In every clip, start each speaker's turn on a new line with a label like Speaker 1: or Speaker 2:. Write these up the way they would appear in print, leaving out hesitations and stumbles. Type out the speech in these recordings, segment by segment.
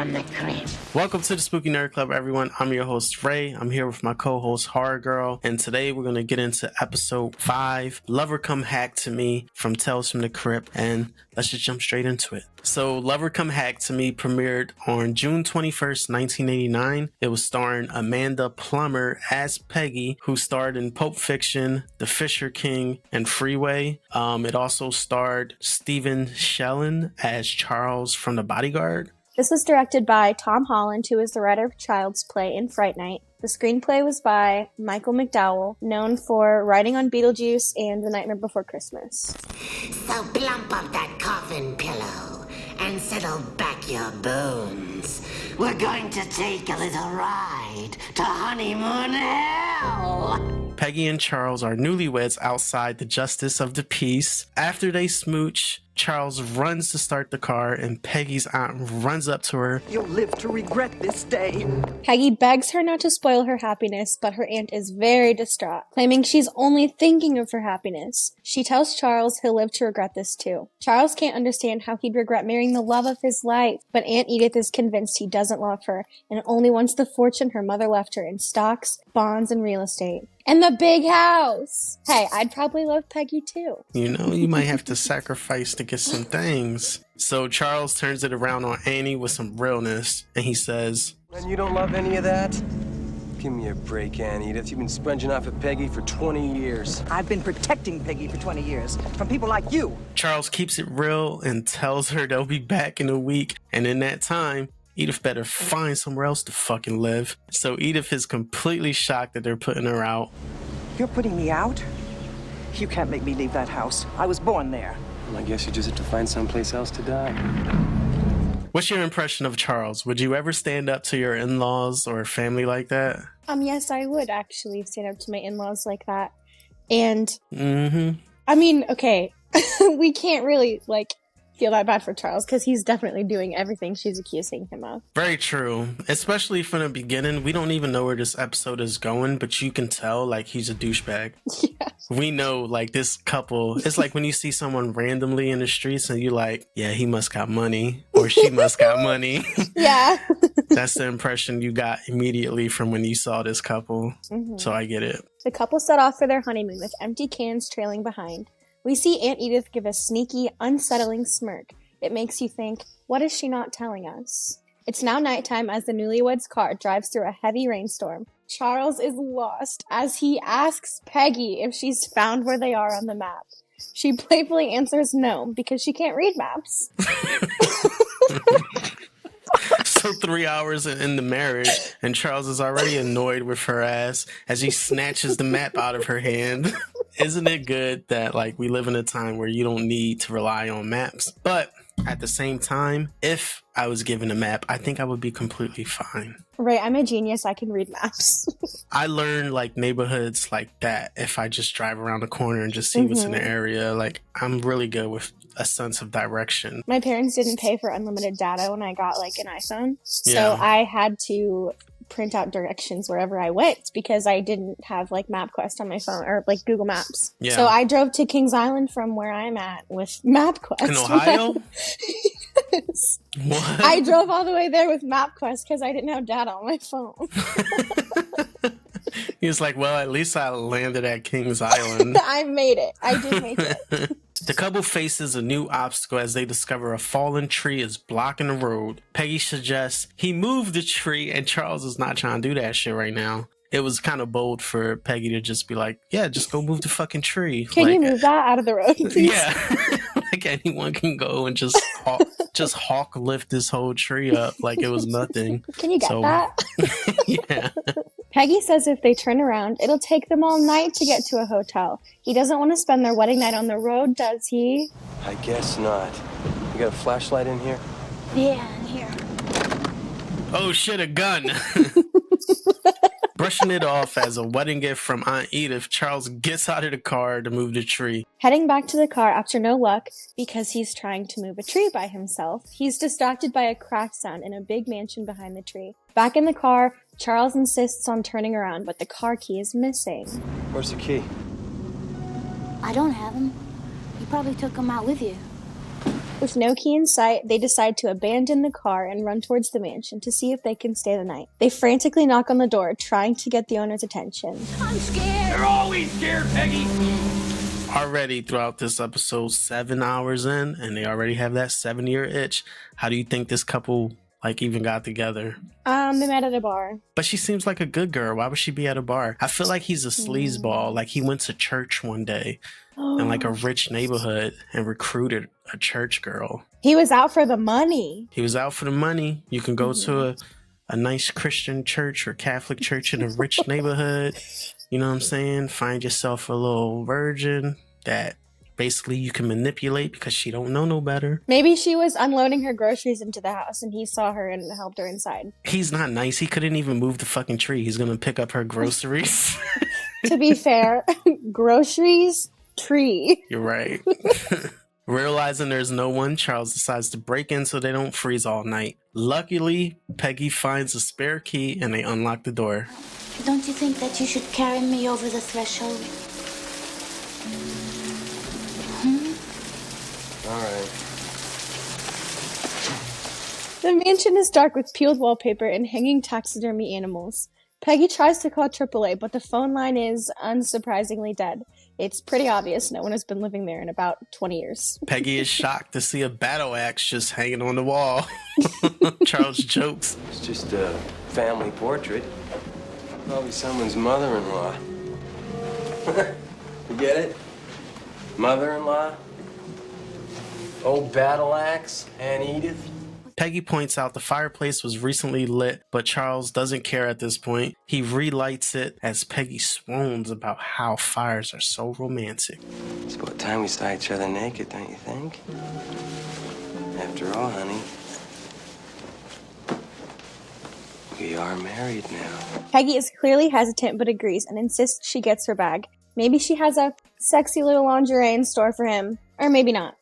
Speaker 1: from the Crypt.
Speaker 2: Welcome to the Spooky Nerd Club, everyone. I'm your host, Ray. I'm here with my co-host, Horror Girl. And today we're going to get into episode 5, Lover Come Hack to Me from Tales from the Crypt. And let's just jump straight into it. So Lover Come Hack to Me premiered on June 21st, 1989. It was starring Amanda Plummer as Peggy, who starred in Pulp Fiction, The Fisher King, and Freeway. It also starred Stephen Shellen as Charles from The Bodyguard.
Speaker 3: This was directed by Tom Holland, who is the writer of Child's Play and Fright Night. The screenplay was by Michael McDowell, known for writing on Beetlejuice and The Nightmare Before Christmas.
Speaker 1: So plump up that coffin pillow and settle back your bones. We're going to take a little ride to honeymoon hell.
Speaker 2: Peggy and Charles are newlyweds outside the Justice of the Peace. After they smooch, Charles runs to start the car and Peggy's aunt runs up to her.
Speaker 4: You'll live to regret this day.
Speaker 3: Peggy begs her not to spoil her happiness, but her aunt is very distraught, claiming she's only thinking of her happiness. She tells Charles he'll live to regret this too. Charles can't understand how he'd regret marrying the love of his life, but Aunt Edith is convinced he doesn't love her and only wants the fortune her mother left her in stocks, bonds, and real estate. And the big house! Hey, I'd probably love Peggy too.
Speaker 2: You know, you might have to sacrifice to get some things. So Charles turns it around on Annie with some realness, and he says,
Speaker 5: And you don't love any of that? Give me a break, Aunt Edith. You've been sponging off at Peggy for 20 years.
Speaker 4: I've been protecting Peggy for 20 years from people like you.
Speaker 2: Charles keeps it real and tells her they'll be back in a week, and in that time, Edith better find somewhere else to fucking live. So Edith is completely shocked that they're putting her out.
Speaker 4: You're putting me out? You can't make me leave that house. I was born there.
Speaker 5: Well, I guess you just have to find someplace else to die.
Speaker 2: What's your impression of Charles? Would you ever stand up to your in-laws or family like that?
Speaker 3: Yes, I would actually stand up to my in-laws like that. And,
Speaker 2: Mm-hmm.
Speaker 3: I mean, okay, we can't really, feel that bad for Charles because he's definitely doing everything she's accusing him of.
Speaker 2: Very true. Especially from the beginning. We don't even know where this episode is going, but you can tell, he's a douchebag.
Speaker 3: Yeah.
Speaker 2: We know, this couple, it's like when you see someone randomly in the streets and you're like, yeah, he must got money, or she must got money.
Speaker 3: Yeah.
Speaker 2: That's the impression you got immediately from when you saw this couple.
Speaker 3: Mm-hmm.
Speaker 2: So I get it.
Speaker 3: The couple set off for their honeymoon with empty cans trailing behind. We see Aunt Edith give a sneaky, unsettling smirk. It makes you think, what is she not telling us? It's now nighttime as the newlyweds' car drives through a heavy rainstorm. Charles is lost as he asks Peggy if she's found where they are on the map. She playfully answers no, because she can't read maps.
Speaker 2: So 3 hours in the marriage, and Charles is already annoyed with her ass as he snatches the map out of her hand. Isn't it good that we live in a time where you don't need to rely on maps? But at the same time, if I was given a map, I think I would be completely fine.
Speaker 3: Right, I'm a genius. I can read maps.
Speaker 2: I learn neighborhoods like that if I just drive around the corner and just see what's in the area. I'm really good with a sense of direction.
Speaker 3: My parents didn't pay for unlimited data when I got an iPhone. So
Speaker 2: Yeah.
Speaker 3: I had to print out directions wherever I went because I didn't have MapQuest on my phone or Google Maps.
Speaker 2: Yeah.
Speaker 3: So I drove to Kings Island from where I'm at with MapQuest.
Speaker 2: In Ohio?
Speaker 3: Yes.
Speaker 2: What?
Speaker 3: I drove all the way there with MapQuest because I didn't have data on my phone.
Speaker 2: He was like, well, at least I landed at Kings Island.
Speaker 3: I made it. I did make it.
Speaker 2: The couple faces a new obstacle as they discover a fallen tree is blocking the road. Peggy suggests he move the tree, and Charles is not trying to do that shit right now. It was kind of bold for Peggy to just be like, yeah, just go move the fucking tree.
Speaker 3: Can you move that out of the road, please?
Speaker 2: Yeah. Anyone can go and just hawk lift this whole tree up like it was nothing.
Speaker 3: Can you get that?
Speaker 2: Yeah.
Speaker 3: Peggy says if they turn around, it'll take them all night to get to a hotel. He doesn't want to spend their wedding night on the road, does he?
Speaker 5: I guess not. You got a flashlight in here?
Speaker 3: Yeah, in here.
Speaker 2: Oh shit, a gun. Brushing it off as a wedding gift from Aunt Edith, Charles gets out of the car to move the tree.
Speaker 3: Heading back to the car after no luck, because he's trying to move a tree by himself, he's distracted by a crack sound in a big mansion behind the tree. Back in the car, Charles insists on turning around, but the car key is missing.
Speaker 5: Where's the key?
Speaker 6: I don't have him. You probably took him out with you.
Speaker 3: With no key in sight, they decide to abandon the car and run towards the mansion to see if they can stay the night. They frantically knock on the door, trying to get the owner's attention.
Speaker 6: I'm scared.
Speaker 7: You're always scared, Peggy.
Speaker 2: Already throughout this episode, 7 hours in, and they already have that 7-year itch. How do you think this couple even got together?
Speaker 3: They met at a bar.
Speaker 2: But she seems like a good girl. Why would she be at a bar? I feel like he's a sleazeball. Like he went to church one day in a rich neighborhood and recruited a church girl.
Speaker 3: He was out for the money.
Speaker 2: He was out for the money. You can go to a nice Christian church or Catholic church in a rich neighborhood. You know what I'm saying? Find yourself a little virgin that basically you can manipulate because she don't know no better.
Speaker 3: Maybe she was unloading her groceries into the house and he saw her and helped her inside.
Speaker 2: He's not nice. He couldn't even move the fucking tree. He's gonna pick up her groceries.
Speaker 3: To be fair, groceries, tree.
Speaker 2: You're right. Realizing there's no one, Charles decides to break in so they don't freeze all night. Luckily, Peggy finds a spare key and they unlock the door.
Speaker 6: Don't you think that you should carry me over the threshold?
Speaker 5: All right.
Speaker 3: The mansion is dark with peeled wallpaper and hanging taxidermy animals. Peggy tries to call AAA, but the phone line is unsurprisingly dead. It's pretty obvious no one has been living there in about 20 years.
Speaker 2: Peggy is shocked to see a battle axe just hanging on the wall. Charles jokes.
Speaker 5: It's just a family portrait. Probably someone's mother-in-law. You get it? Mother-in-law? Old battle axe, Aunt Edith.
Speaker 2: Peggy points out the fireplace was recently lit, but Charles doesn't care at this point. He relights it as Peggy swoons about how fires are so romantic.
Speaker 5: It's about time we saw each other naked, don't you think? After all, honey, we are married now.
Speaker 3: Peggy is clearly hesitant but agrees and insists she gets her bag. Maybe she has a sexy little lingerie in store for him. Or maybe not.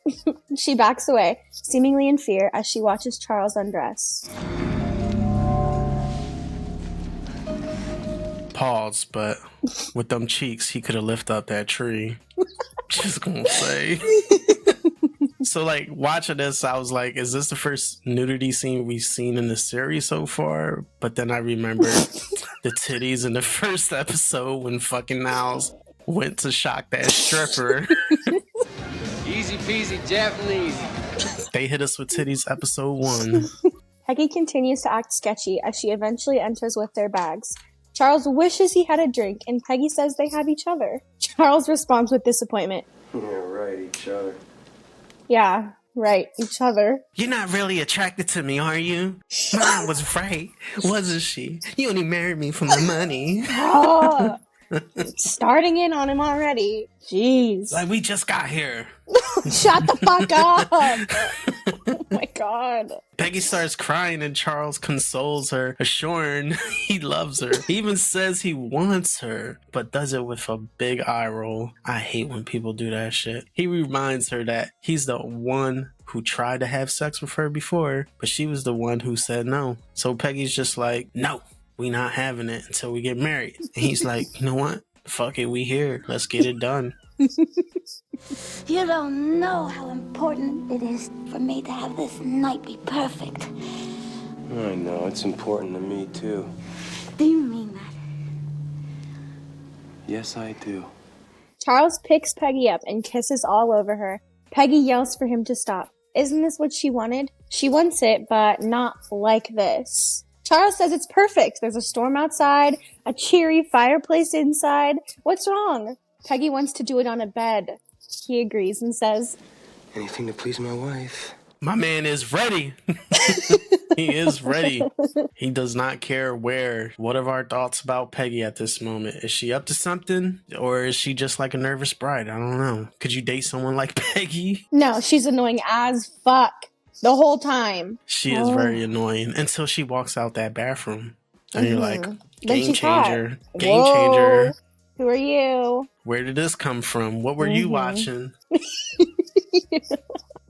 Speaker 3: She backs away, seemingly in fear, as she watches Charles undress.
Speaker 2: Pause, but with them cheeks, he could have lifted up that tree. Just gonna say. So, watching this, I was like, is this the first nudity scene we've seen in the series so far? But then I remembered the titties in the first episode when fucking Niles went to shock that stripper.
Speaker 7: Easy peasy Japanese.
Speaker 2: They hit us with titties episode 1.
Speaker 3: Peggy continues to act sketchy as she eventually enters with their bags. Charles wishes he had a drink, and Peggy says they have each other. Charles responds with disappointment.
Speaker 5: Yeah, right, each other.
Speaker 3: Yeah, right, each other.
Speaker 2: You're not really attracted to me, are you? Mom was right, wasn't she? You only married me for my money.
Speaker 3: Oh, starting in on him already. Jeez.
Speaker 2: We just got here.
Speaker 3: Shut the fuck up. Oh my god.
Speaker 2: Peggy starts crying and Charles consoles her, assuring he loves her. He even says he wants her, but does it with a big eye roll. I hate when people do that shit. He reminds her that he's the one who tried to have sex with her before, but she was the one who said no. So Peggy's just like, no, we not having it until we get married. And he's like, you know what? Fuck it, we here. Let's get it done.
Speaker 6: You don't know how important it is for me to have this night be perfect.
Speaker 5: I know, it's important to me, too.
Speaker 6: Do you mean that?
Speaker 5: Yes, I do.
Speaker 3: Charles picks Peggy up and kisses all over her. Peggy yells for him to stop. Isn't this what she wanted? She wants it, but not like this. Charles says it's perfect. There's a storm outside, a cheery fireplace inside. What's wrong? Peggy wants to do it on a bed. He agrees and says,
Speaker 5: Anything to please my wife.
Speaker 2: My man is ready. He is ready. He does not care where. What are our thoughts about Peggy at this moment? Is she up to something? Or is she just like a nervous bride? I don't know. Could you date someone like Peggy?
Speaker 3: No, she's annoying as fuck the whole time.
Speaker 2: She is very annoying until she walks out that bathroom. And you're like,
Speaker 3: Then
Speaker 2: game
Speaker 3: she's hot.
Speaker 2: changer. Game
Speaker 3: Whoa.
Speaker 2: changer.
Speaker 3: Who are you?
Speaker 2: Where did this come from? What were you watching?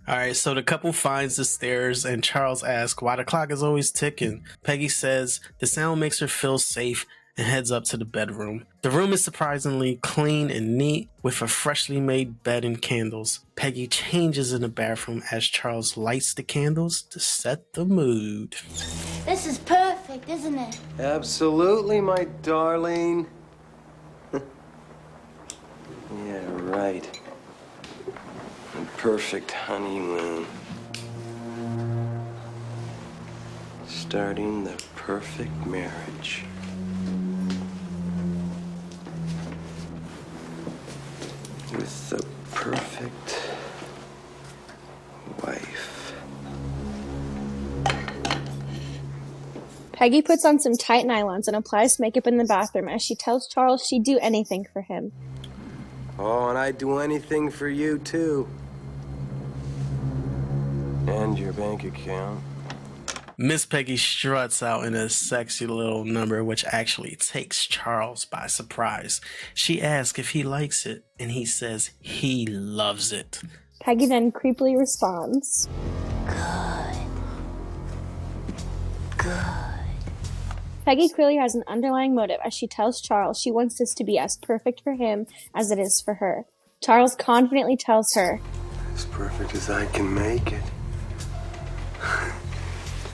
Speaker 2: All right, so the couple finds the stairs and Charles asks why the clock is always ticking. Peggy says the sound makes her feel safe and heads up to the bedroom. The room is surprisingly clean and neat with a freshly made bed and candles. Peggy changes in the bathroom as Charles lights the candles to set the mood.
Speaker 6: This is perfect, isn't it?
Speaker 5: Absolutely, my darling. Yeah, right. A perfect honeymoon. Starting the perfect marriage. With the perfect wife.
Speaker 3: Peggy puts on some tight nylons and applies makeup in the bathroom as she tells Charles she'd do anything for him.
Speaker 5: Oh, and I'd do anything for you, too. And your bank account.
Speaker 2: Miss Peggy struts out in a sexy little number, which actually takes Charles by surprise. She asks if he likes it, and he says he loves it.
Speaker 3: Peggy then creepily responds,
Speaker 6: Good.
Speaker 3: Peggy clearly has an underlying motive as she tells Charles she wants this to be as perfect for him as it is for her. Charles confidently tells her,
Speaker 5: As perfect as I can make it.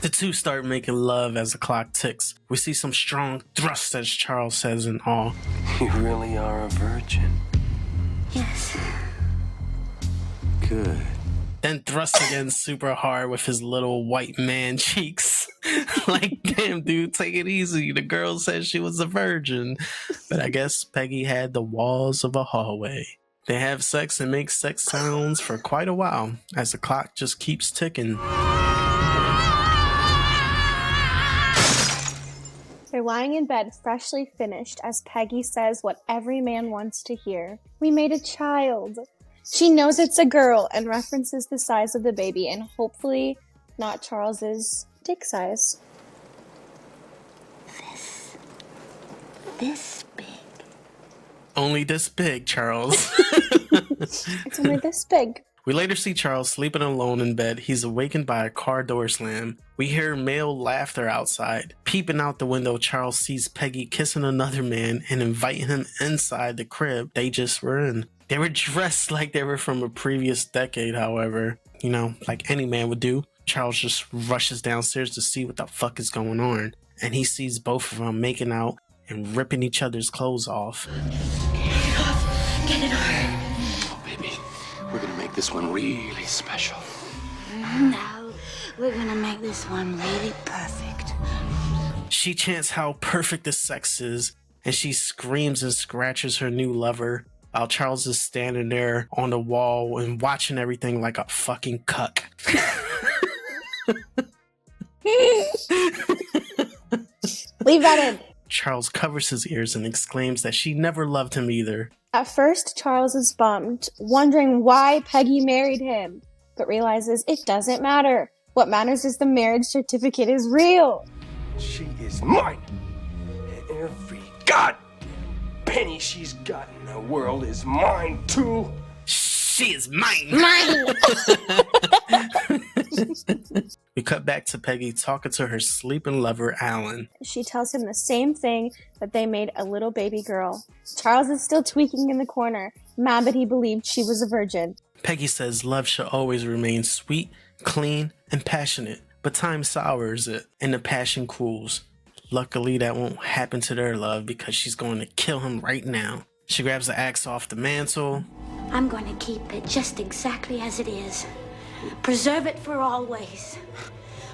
Speaker 2: The two start making love as the clock ticks. We see some strong thrusts as Charles says in awe.
Speaker 5: You really are a virgin.
Speaker 6: Yes.
Speaker 5: Good.
Speaker 2: Then thrusts again super hard with his little white man cheeks. Like, damn, dude, take it easy. The girl said she was a virgin. But I guess Peggy had the walls of a hallway. They have sex and make sex sounds for quite a while as the clock just keeps ticking.
Speaker 3: They're lying in bed, freshly finished, as Peggy says what every man wants to hear. We made a child. She knows it's a girl and references the size of the baby and hopefully not Charles's dick size.
Speaker 6: This big.
Speaker 2: Only this big, Charles.
Speaker 3: It's only this big.
Speaker 2: We later see Charles sleeping alone in bed. He's awakened by a car door slam. We hear male laughter outside. Peeping out the window, Charles sees Peggy kissing another man and inviting him inside the crib they just were in. They were dressed like they were from a previous decade, however. You know, like any man would do. Charles just rushes downstairs to see what the fuck is going on. And he sees both of them making out and ripping each other's clothes off.
Speaker 6: Get it off.
Speaker 7: Oh, baby, we're gonna make this one really special.
Speaker 6: No, we're gonna make this one really perfect.
Speaker 2: She chants how perfect the sex is, and she screams and scratches her new lover while Charles is standing there on the wall and watching everything like a fucking cuck.
Speaker 3: Leave that in.
Speaker 2: Charles covers his ears and exclaims that she never loved him either.
Speaker 3: At first, Charles is bummed, wondering why Peggy married him, but realizes it doesn't matter. What matters is the marriage certificate is real.
Speaker 5: She is mine. And every god penny she's got in the world is mine, too.
Speaker 2: She is mine!
Speaker 3: Mine!
Speaker 2: We cut back to Peggy talking to her sleeping lover, Alan.
Speaker 3: She tells him the same thing, that they made a little baby girl. Charles is still tweaking in the corner, mad that he believed she was a virgin.
Speaker 2: Peggy says love should always remain sweet, clean, and passionate, but time sours it, and the passion cools. Luckily, that won't happen to their love because she's going to kill him right now. She grabs the axe off the mantle.
Speaker 6: I'm going to keep it just exactly as it is. Preserve it for always.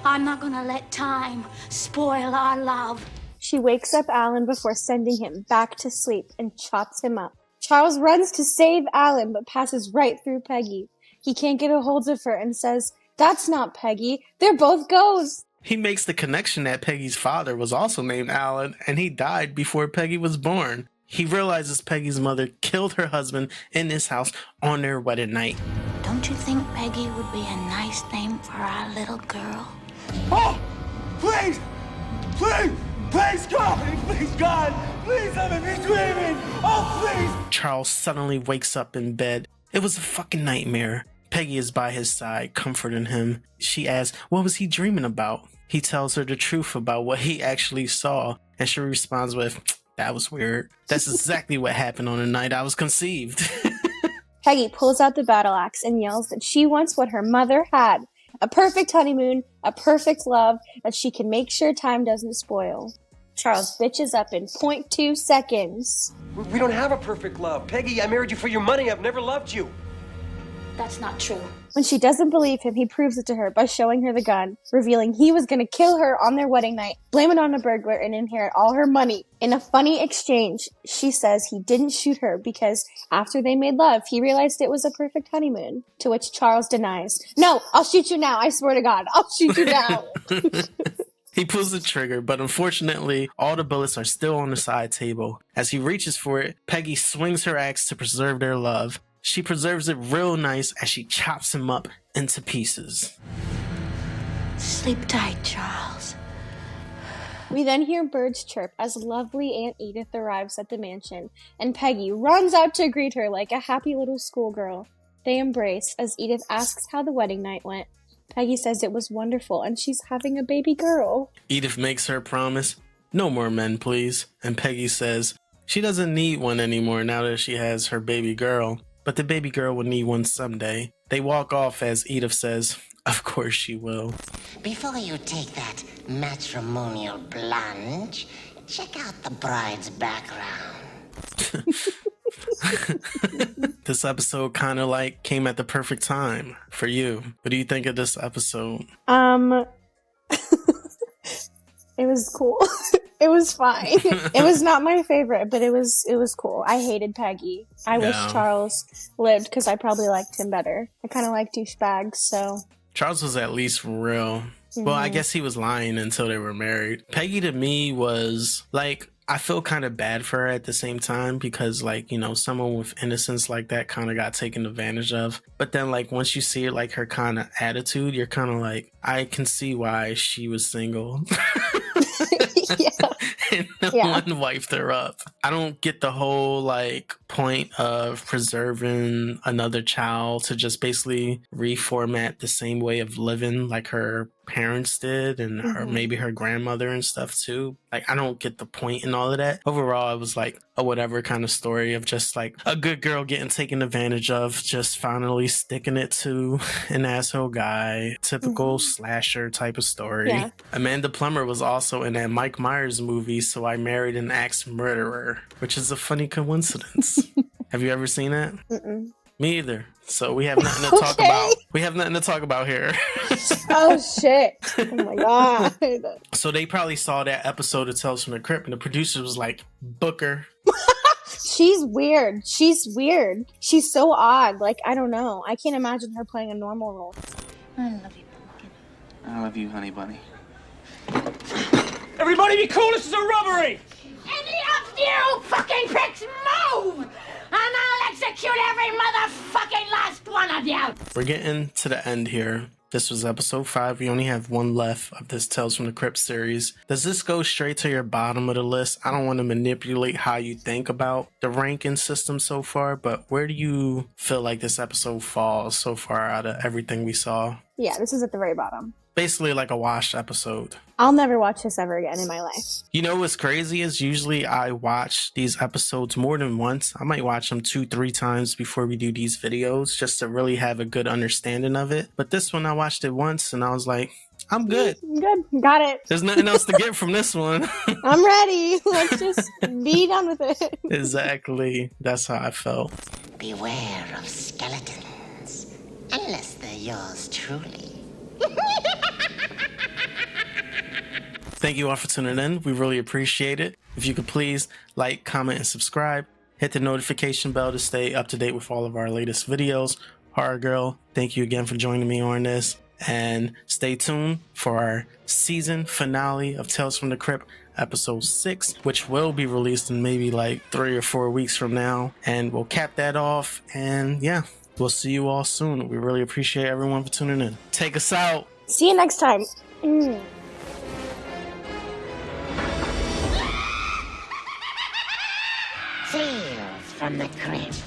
Speaker 6: I'm not going to let time spoil our love.
Speaker 3: She wakes up Alan before sending him back to sleep and chops him up. Charles runs to save Alan but passes right through Peggy. He can't get a hold of her and says, "That's not Peggy. They're both ghosts."
Speaker 2: He makes the connection that Peggy's father was also named Alan and he died before Peggy was born. He realizes Peggy's mother killed her husband in this house on their wedding night.
Speaker 6: Don't you think Peggy would be a nice name for our little girl?
Speaker 5: Oh! Please! Please! Please, God! Please, God! Please, let me be dreaming! Oh, please!
Speaker 2: Charles suddenly wakes up in bed. It was a fucking nightmare. Peggy is by his side, comforting him. She asks, what was he dreaming about? he tells her the truth about what he actually saw, and she responds with, "That was weird. That's exactly what happened on the night I was conceived."
Speaker 3: Peggy pulls out the battle axe and yells that she wants what her mother had. A perfect honeymoon, a perfect love that she can make sure time doesn't spoil. Charles bitches up in 0.2 seconds.
Speaker 8: We don't have a perfect love. Peggy, I married you for your money. I've never loved you.
Speaker 6: That's not true.
Speaker 3: When she doesn't believe him, he proves it to her by showing her the gun, revealing he was going to kill her on their wedding night, blame it on a burglar, and inherit all her money. In a funny exchange, she says he didn't shoot her because after they made love, he realized it was a perfect honeymoon, to which Charles denies. "No, I'll shoot you now. I swear to God, I'll shoot you now."
Speaker 2: He pulls the trigger, but unfortunately, all the bullets are still on the side table. As he reaches for it, Peggy swings her axe to preserve their love. She preserves it real nice as she chops him up into pieces.
Speaker 6: Sleep tight, Charles.
Speaker 3: We then hear birds chirp as lovely Aunt Edith arrives at the mansion, and Peggy runs out to greet her like a happy little schoolgirl. They embrace as Edith asks how the wedding night went. Peggy says it was wonderful and she's having a baby girl.
Speaker 2: Edith makes her promise, "No more men, please." And Peggy says she doesn't need one anymore now that she has her baby girl, but the baby girl will need one someday. They walk off as Edith says, "Of course she will."
Speaker 1: Before you take that matrimonial plunge, check out the bride's background.
Speaker 2: This episode kind of like came at the perfect time for you. What do you think of this episode?
Speaker 3: It was cool. It was fine. It was not my favorite, but it was cool. I hated Peggy. I wish Charles lived because I probably liked him better. I kind of like douchebags, so.
Speaker 2: Charles was at least real. Well, I guess he was lying until they were married. Peggy to me was like, I feel kind of bad for her at the same time because, like, you know, someone with innocence like that kind of got taken advantage of. But then, like, once you see like her kind of attitude, you're kind of like, I can see why she was single.
Speaker 3: Yeah.
Speaker 2: And no one wiped her up. I don't get the whole like point of preserving another child to just basically reformat the same way of living like her parents did and her, maybe her grandmother and stuff too. Like, I don't get the point in all of that. Overall, it was like a whatever kind of story of just like a good girl getting taken advantage of, just finally sticking it to an asshole guy. Typical slasher type of story.
Speaker 3: Yeah.
Speaker 2: Amanda Plummer was also in that Mike Myers movie, So I Married an Axe Murderer, which is a funny coincidence. Have you ever seen that?
Speaker 3: Mm-mm.
Speaker 2: Me either. So we have nothing to talk about. We have nothing to talk about here.
Speaker 3: Oh shit. Oh my god.
Speaker 2: So they probably saw that episode of Tales from the Crypt and the producer was like, "Booker."
Speaker 3: She's weird. She's weird. She's so odd. Like, I don't know. I can't imagine her playing a normal role.
Speaker 6: I love you, Pumpkin.
Speaker 9: I love you, honey bunny.
Speaker 5: Everybody be cool, this is a robbery!
Speaker 6: Any of you fucking pricks move! And I'll execute every motherfucking last one of you!
Speaker 2: We're getting to the end here. This was episode 5. We only have one left of this Tales from the Crypt series. Does this go straight to your bottom of the list? I don't want to manipulate how you think about the ranking system so far, but where do you feel like this episode falls so far out of everything we saw?
Speaker 3: Yeah, this is at the very bottom.
Speaker 2: Basically like a washed episode.
Speaker 3: I'll never watch this ever again in my life.
Speaker 2: You know what's crazy is usually I watch these episodes more than once. I might watch them 2-3 times before we do these videos just to really have a good understanding of it. But this one I watched it once and I was like, I'm good.
Speaker 3: Good. Got it.
Speaker 2: There's nothing else to get from this one.
Speaker 3: I'm ready. Let's just be done with it.
Speaker 2: Exactly. That's how I felt.
Speaker 1: Beware of skeletons, unless they're yours truly.
Speaker 2: Thank you all for tuning in. We really appreciate it. If you could please like, comment, and subscribe. Hit the notification bell to stay up to date with all of our latest videos. Horror Girl, thank you again for joining me on this. And stay tuned for our season finale of Tales from the Crypt, episode 6, which will be released in maybe like 3 or 4 weeks from now. And we'll cap that off. And yeah, we'll see you all soon. We really appreciate everyone for tuning in. Take us out.
Speaker 3: See you next time.
Speaker 1: Tales from the Crypt.